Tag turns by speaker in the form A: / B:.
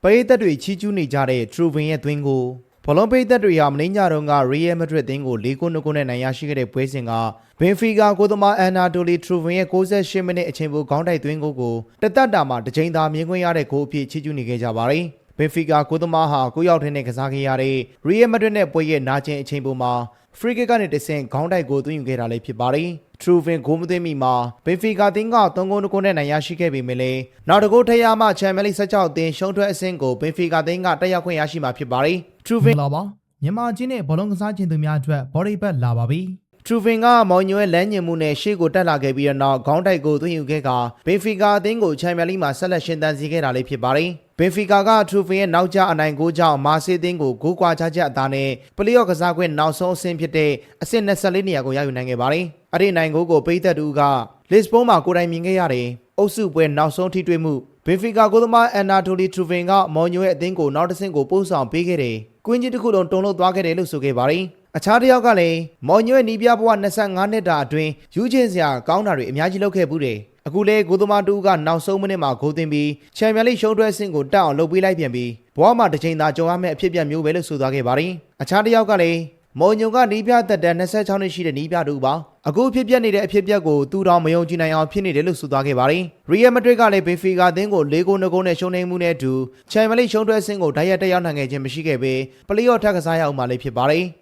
A: ပေးသက်တွေချီးကျူးနေကြတဲ့ Truvin ရဲ့သွင်းကိုဘလုံးပေးသက်တွေဟာမင်းညတုန်းက Real Madrid တင်းကို4-2နဲ့နိုင်ရရှိခဲ့တဲ့ပွဲစဉ်က Benfica ကိုသမား Anatoly Truvin ရဲ့68မိနစ်အချိန်ပိုခေါင်းတိုက်သွင်းကိုတသက်တာမှာတစ်ချိန်သာမြင်ခွင့်ရတဲ့ဂိုးအဖြစ်ချီးကျူးနေခဲ့ကြပါတယ်။ Benfica ကိုသမားဟာ9ယောက်ထင်းနဲ့ကစားခဲ့ရတဲ့ Real Madrid နဲ့ပွဲရဲ့နာကျင်အချိန်ပိုမှာ Free Kick ကနေတဆင့်ခေါင်းတိုက်ကိုသွင်းယူခဲ့တာလည်းဖြစ်ပါတယ်။ Truvin ဂိုးမသွင်းမီမှာ Benfica တင်းက3-2နဲ့နိုင်ရရှိခဲ့ပေမဲ့လည်းနောက်တစ်ဂိုးထပ်ရမှ Champions League 16အသင်းရှုံးထွက်အဆင့်ကို Benfica တင်းကတက်ရောက်ခွင့်ရရှိမှာဖြစ်ပါတယ်။ Truvin
B: လာပါမြန်မာချင်းနဲ့ဘောလုံးကစားခြင်းသူများအတွက် body bag လာပါပြီ။
A: Truvin ကမော်ညိုရဲ့လမ်းညင်မှုနဲ့ရှေ့ကိုတက်လာခဲ့ပြီးတဲ့နောက်ခေါင်းတိုက်ကိုသွင်းယူခဲ့က Benfica အသင်းကို Champions League မှာဆက်လက်ရှင်သန်စေခဲ့တာလည်းဖြစ်ပါတယ်။ Benfica က Truvin ရဲ့နောက်ကျအနိုင်ကိုကြောင့်မာဆေးအသင်းကိုဂိုးကွာခြားချက်အသာနဲ့ပလေအော့ကစားခွင့်နောက်ဆုံးအဆင့်ဖြစ်တဲ့အဆင့်24နေရာကိုရယူနိုင်ခဲ့ပါတယ်။အဲ့ဒီနိုင်ကိုပိတ်သက်တူကလစ်ဘွန်းမှာကိုယ်တိုင်မြင်ခဲ့ရတယ်။အုပ်စုပွဲနောက်ဆုံးထိတွေ့မှု Benfica ကိုသမား Anatoly Truvin ကမော်ညိုရဲ့အသင်းကိုနောက်တစ်ဆင့်ကိုပို့ဆောင်ပေးခဲ့တယ်။ကွင်းကြီးတစ်ခုလုံးတုံလို့သွားခဲ့တယ်လို့ဆိုခဲ့ပါတယ်။အခြားတစ်ယောက်ကလည်းမော်ညိုရဲ့နီးပြဘဝ25နှစ်တာအတွင်းယူချင်စရာကောင်းတာတွေအများကြီးလုပ်ခဲ့ဘူးတယ်။အခုလေကိုသမားတူကနောက်ဆုံးမိနစ်မှာဂိုးသွင်းပြီးချန်ပီယံလိရှုံးထွက်အဆင့်ကိုတက်အောင်လုပ်ပေးလိုက်ပြန်ပြီးဘဝမှာတစ်ချိန်သာကြုံရမယ့်အဖြစ်အပျက်မျိုးပဲလို့ဆိုသွားခဲ့ပါတယ်။အခြားတစ်ယောက်ကလည်းမော်ညိုကနီးပြသက်တမ်း26နှစ်ရှိတဲ့နီးပြတူပါအခုအဖြစ်ပြက်နေတဲ့အဖြစ်အပျက်ကိုသူတော်မယုံကြည်နိုင်အောင်ဖြစ်နေတယ်လို့ဆိုသွားခဲ့ပါတယ်။ Real Madrid ကလည်း Benfica အသင်းကို4-2နဲ့ရှုံးနိမ့်မှုနဲ့အတူ Champions League ရှုံးထွက်အဆင့်ကိုတိုက်ရိုက်တက်ရောက်နိုင်ခဲ့ခြင်းမရှိခဲ့ပေပလေအော့ထပ်ကစားရအောင်မှလည်းဖြစ်ပါတယ်။